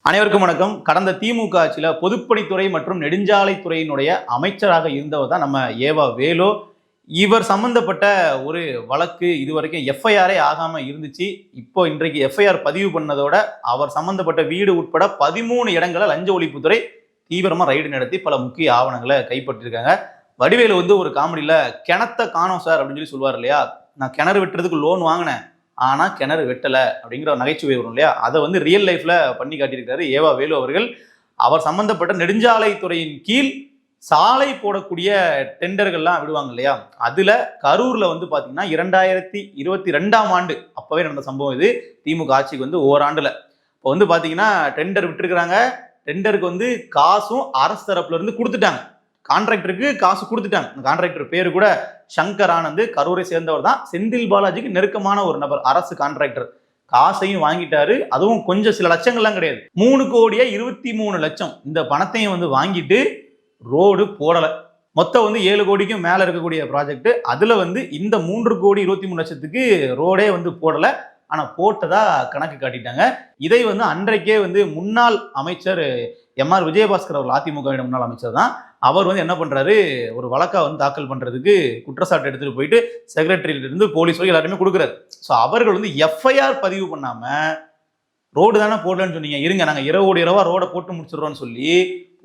அனைவருக்கும் வணக்கம். கடந்த திமுக ஆட்சியில் பொதுப்பணித்துறை மற்றும் நெடுஞ்சாலைத்துறையினுடைய அமைச்சராக இருந்தவர் தான் நம்ம ஏவா வேலு. இவர் சம்பந்தப்பட்ட ஒரு வழக்கு இதுவரைக்கும் எஃப்ஐஆரே ஆகாம இருந்துச்சு. இப்போ இன்றைக்கு எஃப்ஐஆர் பதிவு பண்ணதோட அவர் சம்பந்தப்பட்ட வீடு உட்பட 13 இடங்களை லஞ்ச ஒழிப்புத்துறை தீவிரமா ரைடு நடத்தி பல முக்கிய ஆவணங்களை கைப்பற்றிருக்காங்க. வடிவேலு ஒரு காமெடியில கிணத்த காணோம் சார் அப்படின்னு சொல்லுவார் இல்லையா, நான் கிணறு வெட்டுறதுக்கு லோன் வாங்கினேன் ஆனா கிணறு வெட்டல அப்படிங்கிற ஒரு நகைச்சுவை வரும் இல்லையா, அதை ரியல் லைஃப்ல பண்ணி காட்டியிருக்காரு ஏவா வேலு அவர்கள். அவர் சம்பந்தப்பட்ட நெடுஞ்சாலைத்துறையின் கீழ் சாலை போடக்கூடிய டெண்டர்கள்லாம் விடுவாங்க இல்லையா, அதுல கரூர்ல பாத்தீங்கன்னா 2022ஆம் ஆண்டு அப்பவே நடந்த சம்பவம் இது. திமுக ஆட்சிக்கு ஓராண்டுல இப்போ பாத்தீங்கன்னா டெண்டர் விட்டுருக்காங்க. டெண்டருக்கு காசும் அரசு தரப்புல இருந்து கொடுத்துட்டாங்க. கான்ட்ராக்டருக்கு காசு கொடுத்துட்டாங்க. கான்ட்ராக்டர் பேரு கூட சங்கர் ஆனந்த், கரூரை சேர்ந்தவர் தான். செந்தில் பாலாஜிக்கு நெருக்கமான ஒரு நபர், அரசு கான்ட்ராக்டர். காசையும் வாங்கிட்டாரு, அதுவும் கொஞ்சம் சில லட்சங்கள்லாம் கிடையாது, 3,23,00,000 இந்த பணத்தையும் வாங்கிட்டு ரோடு போடல. மொத்தம் 7 கோடிக்கும் மேல இருக்கக்கூடிய ப்ராஜெக்ட். அதுல இந்த 3,23,00,000க்கு ரோடே போடல. ஆனா போட்டதா கணக்கு காட்டிட்டாங்க. இதை அன்றைக்கே முன்னாள் அமைச்சர் எம்.ஆர். விஜயபாஸ்கர் அவர்கள், அதிமுக முன்னாள் அமைச்சர் தான், அவர் என்ன பண்றாரு, ஒரு வழக்கா தாக்கல் பண்றதுக்கு குற்றச்சாட்டு எடுத்துட்டு போயிட்டு செக்ரட்டரியில இருந்து போலீஸ் வரை எல்லாருமே கொடுக்குறாரு. ஸோ அவர்கள் எஃப்ஐஆர் பதிவு பண்ணாம ரோடு தானே போடலன்னு சொன்னீங்க, இருங்க நாங்க 20 கோடி ரூபா ரோட போட்டு முடிச்சிடறோம்னு சொல்லி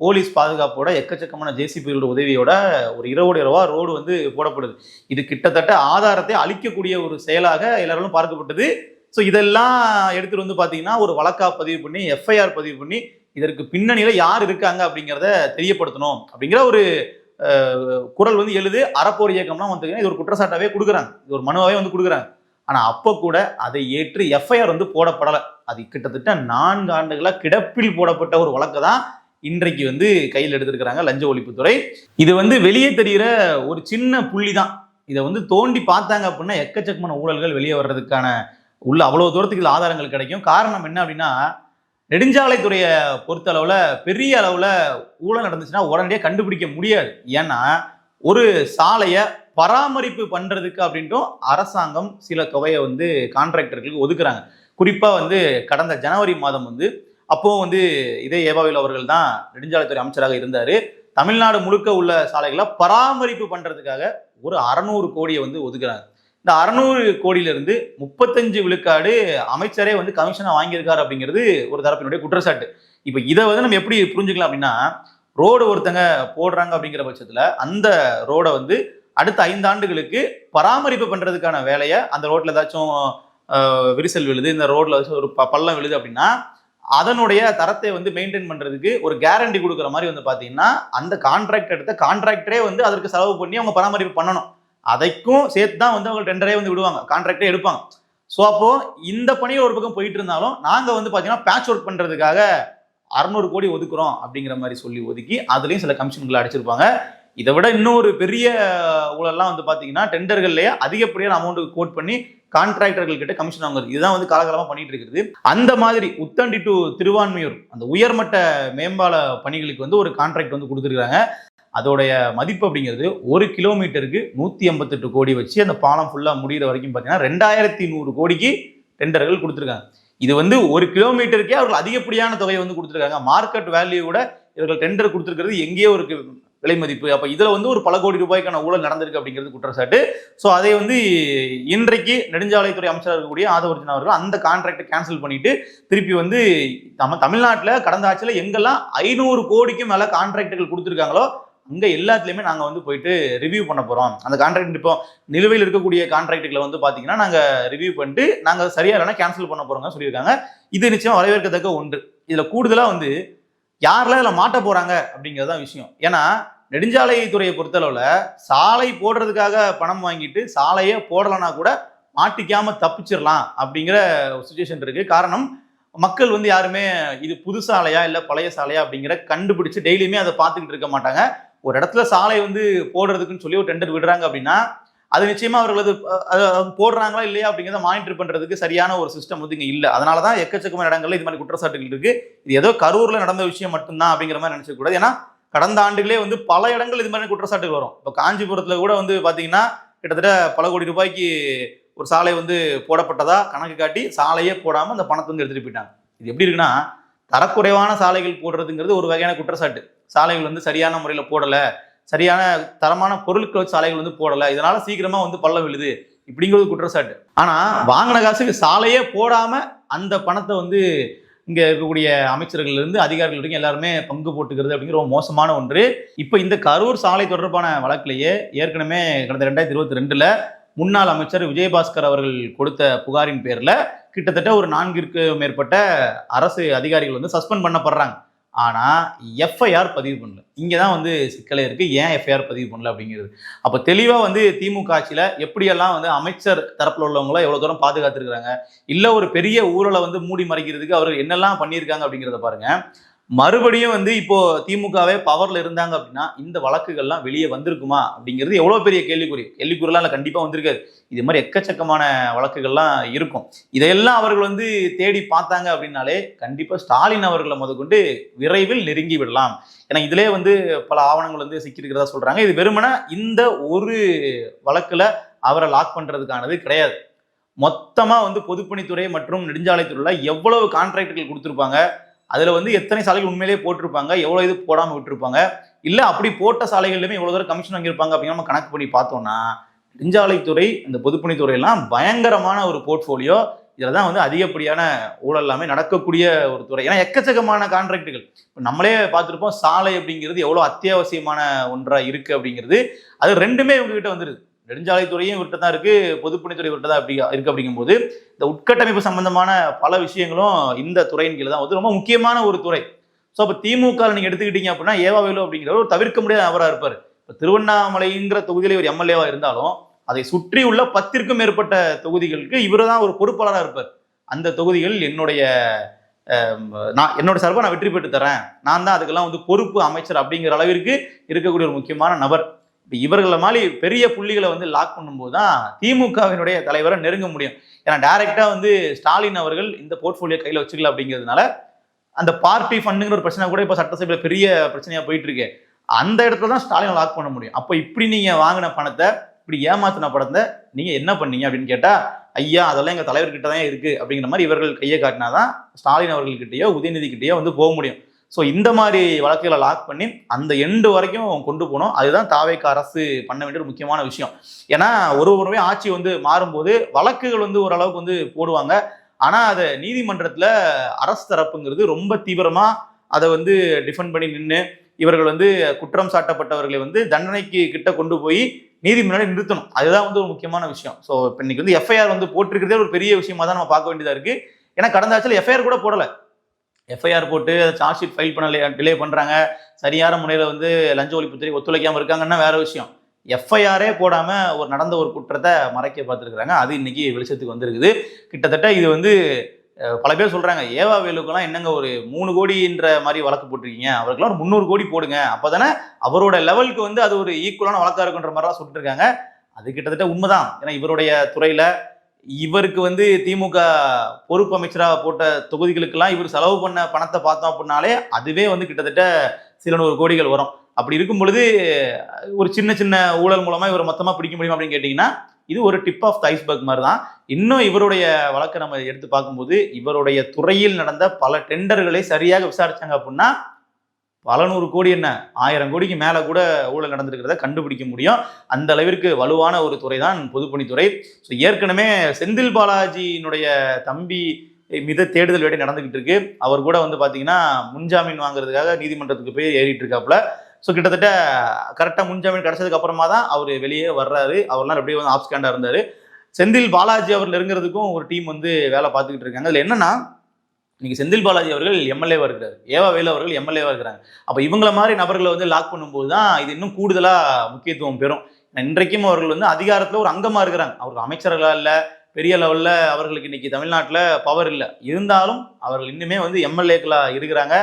போலீஸ் பாதுகாப்போட எக்கச்சக்கமான ஜேசிபியோட உதவியோட ஒரு 20 கோடி ரூபா ரோடு போடப்படுது. இது கிட்டத்தட்ட ஆதாரத்தை அளிக்கக்கூடிய ஒரு செயலாக எல்லாரும் பார்க்கப்பட்டது. ஸோ இதெல்லாம் எடுத்துட்டு பாத்தீங்கன்னா ஒரு வழக்கா பதிவு பண்ணி எஃப்ஐஆர் பதிவு பண்ணி இதற்கு பின்னணியில யார் இருக்காங்க அப்படிங்கிறத தெரியப்படுத்தணும் அப்படிங்கிற ஒரு குரல் எழுது. அறப்போர் இயக்கம்லாம் இது ஒரு குற்றச்சாட்டாவே கொடுக்குறாங்க, இது ஒரு மனுவாவே கொடுக்குறாங்க. ஆனா அப்ப கூட அதை ஏற்று எஃப்ஐஆர் போடப்படலை. அது கிட்டத்தட்ட 4 ஆண்டுகளா கிடப்பில் போடப்பட்ட ஒரு வழக்கு தான் இன்றைக்கு கையில் எடுத்திருக்கிறாங்க லஞ்ச ஒழிப்புத்துறை. இது வெளியே தெரிகிற ஒரு சின்ன புள்ளி தான். இதை தோண்டி பார்த்தாங்க அப்படின்னா எக்கச்சக்கமான ஊழல்கள் வெளியே வர்றதுக்கான உள்ள அவ்வளவு தூரத்துக்கு ஆதாரங்கள் கிடைக்கும். காரணம் என்ன அப்படின்னா, நெடுஞ்சாலைத்துறையை பொறுத்த அளவுல பெரிய அளவுல ஊழல் நடந்துச்சுன்னா உடனடியாக கண்டுபிடிக்க முடியாது. ஏன்னா ஒரு சாலையை பராமரிப்பு பண்றதுக்கு அப்படின்ட்டும் அரசாங்கம் சில தொகையை கான்ட்ராக்டர்களுக்கு ஒதுக்குறாங்க. குறிப்பா கடந்த ஜனவரி மாதம் அப்போ இதே ஏவா வேலு அவர்கள் தான் நெடுஞ்சாலைத்துறை அமைச்சராக இருந்தாரு. தமிழ்நாடு முழுக்க உள்ள சாலைகளை பராமரிப்பு பண்றதுக்காக ஒரு 600 கோடியை ஒதுக்குறாங்க. இந்த 600 கோடியிலிருந்து 35 விழுக்காடு அமைச்சரே கமிஷனா வாங்கியிருக்காரு அப்படிங்கிறது ஒரு தரப்பினுடைய குற்றச்சாட்டு. இப்ப இதை நம்ம எப்படி புரிஞ்சுக்கலாம் அப்படின்னா, ரோடு ஒருத்தங்க போடுறாங்க அப்படிங்கிற பட்சத்துல அந்த ரோடை அடுத்த 5 ஆண்டுகளுக்கு பராமரிப்பு பண்றதுக்கான வேலையை, அந்த ரோட்ல ஏதாச்சும் விரிசல் விழுது, இந்த ரோட்ல ஒரு பள்ளம் விழுது அப்படின்னா அதனுடைய தரத்தை மெயின்டைன் பண்றதுக்கு ஒரு கேரண்டி கொடுக்குற மாதிரி பாத்தீங்கன்னா அந்த கான்ட்ராக்ட் எடுத்த கான்ட்ராக்டரே அதற்கு செலவு பண்ணி அவங்க பராமரிப்பு பண்ணணும். அதைக்கும் சேர்த்து தான் அவங்க டெண்டரே விடுவாங்க, கான்ட்ராக்டே எடுப்பாங்க. ஸோ அப்போ இந்த பணியை ஒரு பக்கம் போயிட்டு இருந்தாலும் நாங்க பாத்தீங்கன்னா பேட்ச் ஒர்க் பண்றதுக்காக 600 கோடி ஒதுக்குறோம் அப்படிங்கிற மாதிரி சொல்லி ஒதுக்கி அதுலயும் சில கமிஷன்களை அடிச்சிருப்பாங்க. இதை விட இன்னொரு பெரிய ஊழல்லாம் பாத்தீங்கன்னா டெண்டர்கள்லயே அதிகப்படியான அமௌண்ட் கோட் பண்ணி கான்ட்ராக்டர்கள் கிட்ட கமிஷன் வாங்குறது. இதுதான் காலகாலமா பண்ணிட்டு இருக்கிறது. அந்த மாதிரி உத்தண்டி டு திருவான்மையூர் அந்த உயர்மட்ட மேம்பால பணிகளுக்கு ஒரு கான்ட்ராக்ட் கொடுத்துருக்காங்க. அதோடைய மதிப்பு அப்படிங்கிறது 1 கிலோமீட்டருக்கு 158 கோடி வச்சு அந்த பாலம் ஃபுல்லா முடிகிற வரைக்கும் பார்த்தீங்கன்னா 2100 கோடிக்கு டெண்டர்கள் கொடுத்துருக்காங்க. இது 1 கிலோமீட்டருக்கே அவர்கள் அதிகப்படியான தொகையை கொடுத்துருக்காங்க. மார்க்கெட் வேல்யூவோட இவர்கள் டெண்டர் கொடுத்துருக்கிறது எங்கேயோ ஒரு விலை மதிப்பு. அப்ப இதுல ஒரு பல கோடி ரூபாய்க்கான ஊழல் நடந்திருக்கு அப்படிங்கிறது குற்றச்சாட்டு. ஸோ அதை இன்றைக்கு நெடுஞ்சாலைத்துறை அமைச்சராக இருக்கக்கூடிய ஆதவர்ஜன் அவர்கள் அந்த கான்ட்ராக்டை கேன்சல் பண்ணிட்டு திருப்பி நம்ம தமிழ்நாட்டில் கடந்த ஆட்சியில் எங்கெல்லாம் 500 கோடிக்கும் மேல கான்ட்ராக்டுகள் கொடுத்துருக்காங்களோ அங்க எல்லாத்துலயுமே நாங்க போயிட்டு ரிவ்யூ பண்ண போறோம். அந்த கான்ட்ராக்ட் இப்போ நிலுவையில் இருக்கக்கூடிய கான்ட்ராக்டுகளை பாத்தீங்கன்னா நாங்க ரிவ்யூ பண்ணிட்டு நாங்க சரியா இல்லைன்னா கேன்சல் பண்ண போறோங்க சொல்லியிருக்காங்க. இது நிச்சயம் வரவேற்கத்தக்க ஒன்று. இதுல கூடுதலா யாரெல்லாம் இதுல மாட்ட போறாங்க அப்படிங்கிறதான் விஷயம். ஏன்னா நெடுஞ்சாலைத்துறையை பொறுத்தளவுல சாலை போடுறதுக்காக பணம் வாங்கிட்டு சாலையே போடலைன்னா கூட மாட்டிக்காம தப்பிச்சிடலாம் அப்படிங்கிற ஒரு சுச்சுவேஷன் இருக்கு. காரணம் மக்கள் யாருமே இது புது சாலையா இல்ல பழைய சாலையா அப்படிங்கிற கண்டுபிடிச்சு டெய்லியுமே அதை பார்த்துக்கிட்டு இருக்க மாட்டாங்க. ஒரு இடத்துல சாலை போடுறதுக்குன்னு சொல்லி ஒரு டெண்டர் விடுறாங்க அப்படின்னா அது நிச்சயமா அவர்கள் போடுறாங்களா இல்லையா அப்படிங்கிறத மானிட்டர் பண்றதுக்கு சரியான ஒரு சிஸ்டம் இங்க இல்ல. அதனாலதான் எக்கச்சக்கமான இடங்கள்ல இது மாதிரி குற்றச்சாட்டுகள் இருக்கு. இது ஏதோ கரூர்ல நடந்த விஷயம் மட்டும்தான் அப்படிங்கிற மாதிரி நினைச்ச கூடாது. ஏன்னா கடந்த ஆண்டுகளே பல இடங்கள் இது மாதிரி குற்றச்சாட்டுகள் வரும். இப்போ காஞ்சிபுரத்துல கூட பாத்தீங்கன்னா கிட்டத்தட்ட பல கோடி ரூபாய்க்கு ஒரு சாலை போடப்பட்டதா கணக்கு காட்டி சாலையே போடாம அந்த பணத்தை எடுத்துட்டு போயிட்டாங்க. இது எப்படி இருக்குன்னா, தரக்குறைவான சாலைகள் போடுறதுங்கிறது ஒரு வகையான குற்றச்சாட்டு. சாலைகள் வந்து சரியான முறையில் போடலை, சரியான தரமான பொருட்கள் சாலைகள் வந்து போடலை, இதனால சீக்கிரமா வந்து பள்ளம் விழுது இப்படிங்கிறது குற்றச்சாட்டு. ஆனா வாங்கின காசுக்கு சாலையே போடாம அந்த பணத்தை வந்து இங்க இருக்கக்கூடிய அமைச்சர்கள் இருந்து அதிகாரிகள் வரைக்கும் எல்லாருமே பங்கு போட்டுக்கிறது அப்படிங்கிற ரொம்ப மோசமான ஒன்று. இப்ப இந்த கரூர் சாலை தொடர்பான வழக்கிலேயே ஏற்கனவே கடந்த 2022 முன்னாள் அமைச்சர் விஜயபாஸ்கர் அவர்கள் கொடுத்த புகாரின் பேர்ல கிட்டத்தட்ட ஒரு 4ற்கு மேற்பட்ட அரசு அதிகாரிகள் வந்து சஸ்பெண்ட் பண்ணப்படுறாங்க. ஆனா எஃப்ஐஆர் பதிவு பண்ணல. இங்கதான் வந்து சிக்கலே இருக்கு. ஏன் எஃப்ஐஆர் பதிவு பண்ணல அப்படிங்கிறது. அப்ப தெளிவா வந்து திமுக ஆட்சியில எப்படியெல்லாம் வந்து அமைச்சர் தரப்புல உள்ளவங்கள எவ்வளவு தூரம் பாதுகாத்துருக்காங்க, இல்ல ஒரு பெரிய ஊழலை வந்து மூடி மறைக்கிறதுக்கு அவர்கள் என்னெல்லாம் பண்ணியிருக்காங்க அப்படிங்கிறத பாருங்க. மறுபடியும் வந்து இப்போ திமுகவே பவர்ல இருந்தாங்க அப்படின்னா இந்த வழக்குகள்லாம் வெளியே வந்திருக்குமா அப்படிங்கிறது எவ்வளவு பெரிய கேள்விக்குறிலாம் இல்லை, கண்டிப்பா வந்திருக்காது. இது மாதிரி எக்கச்சக்கமான வழக்குகள்லாம் இருக்கும். இதையெல்லாம் அவர்கள் வந்து தேடி பார்த்தாங்க அப்படின்னாலே கண்டிப்பா ஸ்டாலின் அவர்களை முதற்கொண்டு விரைவில் நெருங்கி விடலாம். ஏன்னா இதுலயே வந்து பல ஆவணங்கள் வந்து சிக்கியிருக்கிறதா சொல்றாங்க. இது வெறுமனே இந்த ஒரு வழக்குல அவரை லாக் பண்றதுக்கானது கிடையாது. மொத்தமா வந்து பொதுப்பணித்துறை மற்றும் நெடுஞ்சாலைத்துறையில எவ்வளவு கான்ட்ராக்டுகள் கொடுத்துருப்பாங்க, அதுல வந்து எத்தனை சாலைகள் உண்மையிலேயே போட்டிருப்பாங்க, எவ்வளவு இது போடாம விட்டுருப்பாங்க, இல்ல அப்படி போட்ட சாலைகள்லயுமே எவ்வளவு தூரம் கமிஷன் வாங்கியிருப்பாங்க அப்படின்னு நம்ம கணக்கு பண்ணி பார்த்தோம்னா நெடுஞ்சாலைத்துறை, இந்த பொதுப்பணித்துறை எல்லாம் பயங்கரமான ஒரு போர்ட்போலியோ. இதுலதான் வந்து அதிகப்படியான ஊழல் எல்லாமே நடக்கக்கூடிய ஒரு துறை. ஏன்னா எக்கச்சக்கமான கான்ட்ராக்டுகள் நம்மளே பார்த்துருப்போம். சாலை அப்படிங்கிறது எவ்வளவு அத்தியாவசியமான ஒன்றா இருக்கு அப்படிங்கிறது. அது ரெண்டுமே இவங்ககிட்ட வந்துருது. நெடுஞ்சாலைத்துறையும் இவர்கிட்ட தான் இருக்கு, பொதுப்பணித்துறை இவர்கிட்ட தான் அப்படி இருக்கு. அப்படிங்கும்போது இந்த உட்கட்டமைப்பு சம்பந்தமான பல விஷயங்களும் இந்த துறையின் கீழே தான் வந்து ரொம்ப முக்கியமான ஒரு துறை. ஸோ அப்போ திமுக நீங்க எடுத்துக்கிட்டீங்க அப்படின்னா ஏவாவேலு அப்படிங்கிற ஒரு தவிர்க்க முடியாத நபராக இருப்பார். இப்போ திருவண்ணாமலைங்கிற தொகுதியில ஒரு எம்எல்ஏவா இருந்தாலும் அதை சுற்றி உள்ள 10ற்கும் மேற்பட்ட தொகுதிகளுக்கு இவர் தான் ஒரு பொறுப்பாளராக இருப்பார். அந்த தொகுதிகள் என்னோட சார்பாக நான் வெற்றி பெற்று தரேன், நான் தான் அதுக்கெல்லாம் வந்து பொறுப்பு அமைச்சர் அப்படிங்கிற அளவிற்கு இருக்கக்கூடிய ஒரு முக்கியமான நபர். இப்போ இவர்களை மாதிரி பெரிய புள்ளிகளை வந்து லாக் பண்ணும்போது தான் திமுகவினுடைய தலைவரை நெருங்க முடியும். ஏன்னா டைரக்டா வந்து ஸ்டாலின் அவர்கள் இந்த போர்ட்போலியோ கையில் வச்சுக்கல அப்படிங்கிறதுனால அந்த பார்ட்டி ஃபண்டுங்கிற ஒரு பிரச்சனை கூட இப்போ சட்டசபையில் பெரிய பிரச்சனையா போயிட்டு இருக்கு. அந்த இடத்துல தான் ஸ்டாலினை லாக் பண்ண முடியும். அப்போ இப்படி நீங்க வாங்கின பணத்தை, இப்படி ஏமாத்தின பணத்தை நீங்க என்ன பண்ணீங்க அப்படின்னு கேட்டா, ஐயா அதெல்லாம் எங்க தலைவர்கிட்ட தான் இருக்கு அப்படிங்கிற மாதிரி இவர்கள் கையை காட்டினாதான் ஸ்டாலின் அவர்கள்கிட்டயோ உதயநிதி கிட்டயோ வந்து போக முடியும். ஸோ இந்த மாதிரி வழக்குகளை லாக் பண்ணி அந்த எண்டு வரைக்கும் கொண்டு போனோம். அதுதான் தாவேக அரசு பண்ண வேண்டிய ஒரு முக்கியமான விஷயம். ஏன்னா ஒரு முறை ஆட்சி வந்து மாறும்போது வழக்குகள் வந்து ஓரளவுக்கு வந்து போடுவாங்க. ஆனா அதை நீதிமன்றத்துல அரசு தரப்புங்கிறது ரொம்ப தீவிரமா அதை வந்து டிஃபெண்ட் பண்ணி நின்று இவர்கள் வந்து குற்றம் சாட்டப்பட்டவர்களை வந்து தண்டனைக்கு கிட்ட கொண்டு போய் நீதி முன்னாடி நிறுத்தணும். அதுதான் வந்து ஒரு முக்கியமான விஷயம். ஸோ இப்போ இன்னைக்கு வந்து எஃப்ஐஆர் வந்து போட்டிருக்கிறதே ஒரு பெரிய விஷயமா தான் நம்ம பார்க்க வேண்டியதா இருக்கு. ஏன்னா கடந்த ஆட்சியில் எஃப்ஐஆர் கூட போடலை. எஃப்ஐஆர் போட்டு சார்ஜ் ஷீட் ஃபைல் பண்ண டிலே பண்றாங்க, சரியான முறையில் வந்து லஞ்ச ஒழிப்புத்துறை ஒத்துழைக்காம இருக்காங்கன்னா வேற விஷயம். எஃப்ஐஆரே போடாம நடந்த ஒரு குற்றத்தை மறைக்க பார்த்துருக்காங்க. அது இன்னைக்கு வெளிச்சத்துக்கு வந்திருக்குது. கிட்டத்தட்ட இது வந்து பல பேர் சொல்றாங்க, ஏவாவேலுக்கெல்லாம் என்னங்க ஒரு 3 கோடின்ற மாதிரி வழக்கு போட்டிருக்கீங்க, அவருக்கெல்லாம் ஒரு 300 கோடி போடுங்க, அப்பதானே அவரோட லெவலுக்கு வந்து அது ஒரு ஈக்குவலான வழக்கா இருக்குன்ற மாதிரிலாம் சொல்லிட்டு இருக்காங்க. அது கிட்டத்தட்ட உண்மைதான். ஏன்னா இவருடைய துறையில இவருக்கு வந்து திமுக பொறுப்பு அமைச்சராக போட்ட தொகுதிகளுக்கெல்லாம் இவர் செலவு பண்ண பணத்தை பார்த்தோம் அப்படின்னாலே அதுவே வந்து கிட்டத்தட்ட சில 100 கோடிகள் வரும். அப்படி இருக்கும் பொழுது ஒரு சின்ன சின்ன ஊழல் மூலமா இவர் மொத்தமா பிடிக்க முடியும் அப்படின்னு கேட்டீங்கன்னா இது ஒரு டிப் ஆஃப் த ஐஸ்பர்க் மாதிரி தான். இன்னும் இவருடைய வழக்கை நம்ம எடுத்து பார்க்கும்போது இவருடைய துறையில் நடந்த பல டெண்டர்களை சரியாக விசாரிச்சாங்க அப்படின்னா பல 100 கோடி என்ன 1000 கோடிக்கு மேல கூட ஊழல் நடந்திருக்கிறத கண்டுபிடிக்க முடியும். அந்த அளவிற்கு வலுவான ஒரு துறை தான் பொதுப்பணித்துறை. ஸோ ஏற்கனவே செந்தில் பாலாஜியினுடைய தம்பி மீது தேடுதல் வேட்டை நடந்துகிட்டு இருக்கு. அவர் கூட வந்து பாத்தீங்கன்னா முன்ஜாமீன் வாங்குறதுக்காக நீதிமன்றத்துக்கு போய் ஏறிட்டு இருக்காப்புல. ஸோ கிட்டத்தட்ட கரெக்டாக முன்ஜாமீன் கிடைச்சதுக்கு அப்புறமா தான் அவர் வெளியே வர்றாரு. அவர்லாம் அப்படியே வந்து ஆப்ஸ்காண்டா இருந்தாரு. செந்தில் பாலாஜி அவர் நெருங்கிறதுக்கும் ஒரு டீம் வந்து வேலை பார்த்துக்கிட்டு இருக்காங்க. அதுல என்னன்னா இன்னைக்கு செந்தில் பாலாஜி அவர்கள் எம்எல்ஏவா இருக்கிறார், ஏவாவேலு அவர்கள் எம்எல்ஏவா இருக்கிறாங்க. அப்ப இவங்கள மாதிரி நபர்களை வந்து லாக் பண்ணும்போது தான் இது இன்னும் கூடுதலா முக்கியத்துவம் பெறும். இன்றைக்கும் அவர்கள் வந்து அதிகாரத்துல ஒரு அங்கமா இருக்கிறாங்க. அவருக்கு அமைச்சர்களா இல்ல, பெரிய லெவல்ல அவர்களுக்கு இன்னைக்கு தமிழ்நாட்டுல பவர் இல்லை, இருந்தாலும் அவர்கள் இன்னுமே வந்து எம்எல்ஏக்களா இருக்கிறாங்க.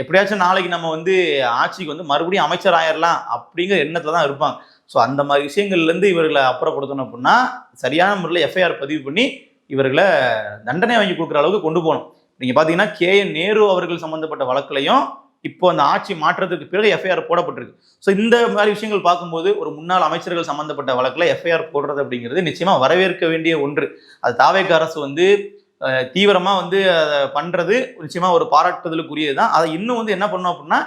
எப்படியாச்சும் நாளைக்கு நம்ம வந்து ஆட்சிக்கு வந்து மறுபடியும் அமைச்சர் ஆயிடலாம் அப்படிங்கிற எண்ணத்துல தான் இருப்பாங்க. ஸோ அந்த மாதிரி விஷயங்கள்ல இருந்து இவர்களை அப்புறப்படுத்தணும் அப்படின்னா சரியான முறையில் எஃப்ஐஆர் பதிவு பண்ணி இவர்களை தண்டனை வாங்கி கொடுக்குற அளவுக்கு கொண்டு போகணும். நீங்க பாத்தீங்கன்னா KN நேரு அவர்கள் சம்பந்தப்பட்ட வழக்குலையும் இப்போ அந்த ஆட்சி மாற்றத்துக்கு பிறகு எஃப்ஐஆர் போடப்பட்டிருக்கு. ஸோ இந்த மாதிரி விஷயங்கள் பார்க்கும்போது ஒரு முன்னாள் அமைச்சர்கள் சம்பந்தப்பட்ட வழக்குல எஃப்ஐஆர் போடுறது அப்படிங்கிறது நிச்சயமா வரவேற்க வேண்டிய ஒன்று. அது தாவேக அரசு வந்து தீவிரமா வந்து அதை பண்றது நிச்சயமா ஒரு பாராட்டுதலுக்குரியதுதான். அதை இன்னும் வந்து என்ன பண்ணோம் அப்படின்னா,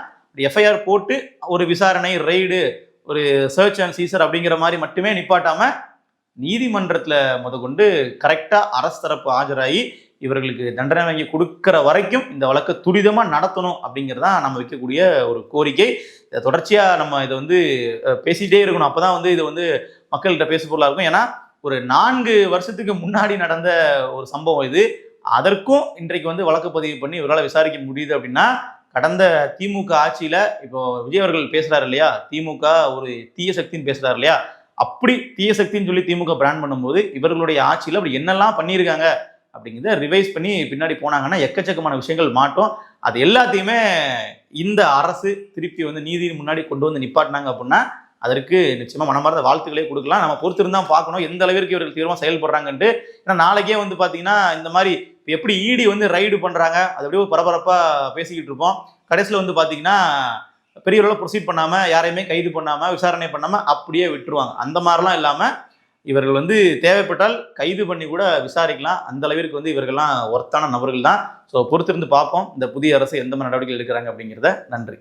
எஃப்ஐஆர் போட்டு ஒரு விசாரணை, ரெய்டு, ஒரு சர்ச் அண்ட் சீசர் அப்படிங்கிற மாதிரி மட்டுமே நிப்பாட்டாம நீதிமன்றத்துல முதற்கொண்டு கரெக்டா அரசு தரப்பு ஆஜராகி இவர்களுக்கு தண்டனை வாங்கி கொடுக்கிற வரைக்கும் இந்த வழக்கை துரிதமா நடத்தணும் அப்படிங்கிறதா நம்ம வைக்கக்கூடிய ஒரு கோரிக்கை. தொடர்ச்சியா நம்ம இதை வந்து பேசிட்டே இருக்கணும். அப்பதான் வந்து இது வந்து மக்கள்கிட்ட பேசு பொருளா இருக்கும். ஏன்னா ஒரு 4 வருஷத்துக்கு முன்னாடி நடந்த ஒரு சம்பவம் இது. அதற்கும் இன்றைக்கு வந்து வழக்கு பதிவு பண்ணி இவரால் விசாரிக்க முடியுது அப்படின்னா, கடந்த திமுக ஆட்சியில இப்போ விஜய் அவர்கள் பேசுறாரு இல்லையா, திமுக ஒரு தீய சக்தின்னு பேசுறாரு இல்லையா, அப்படி தீய சக்தின்னு சொல்லி திமுக பிராண்ட் பண்ணும்போது இவர்களுடைய ஆட்சியில அப்படி என்னெல்லாம் பண்ணியிருக்காங்க அப்படிங்கிறத ரிவைஸ் பண்ணி பின்னாடி போனாங்கன்னா எக்கச்சக்கமான விஷயங்கள் மாட்டோம். அது எல்லாத்தையுமே இந்த அரசு திருப்பி வந்து நீதி முன்னாடி கொண்டு வந்து நிப்பாட்டினாங்க அப்படின்னா அதற்கு நிச்சயமா மனமார்ந்த வாழ்த்துக்களே கொடுக்கலாம். நம்ம பொறுத்திருந்தா பார்க்கணும் எந்த அளவிற்கு இவர்கள் தீவிரமா செயல்படுறாங்கன்ட்டு. ஏன்னா நாளைக்கே வந்து பாத்தீங்கன்னா இந்த மாதிரி எப்படி இடி வந்து ரைடு பண்றாங்க, அது அப்படியே பரபரப்பா பேசிக்கிட்டு இருப்போம். கடைசியில் வந்து பாத்தீங்கன்னா பெரிய அளவில் ப்ரொசீட் பண்ணாம, யாரையுமே கைது பண்ணாம, விசாரணை பண்ணாம அப்படியே விட்டுருவாங்க. அந்த மாதிரிலாம் இல்லாம இவர்கள் வந்து தேவைப்பட்டால் கைது பண்ணி கூட விசாரிக்கலாம். அந்த அளவிற்கு வந்து இவர்கள்லாம் ஒர்த்தான நபர்கள் தான். ஸோ பொறுத்திருந்து பார்ப்போம் இந்த புதிய அரசு எந்த மாதிரி நடவடிக்கை எடுக்கிறாங்க அப்படிங்கிறத. நன்றி.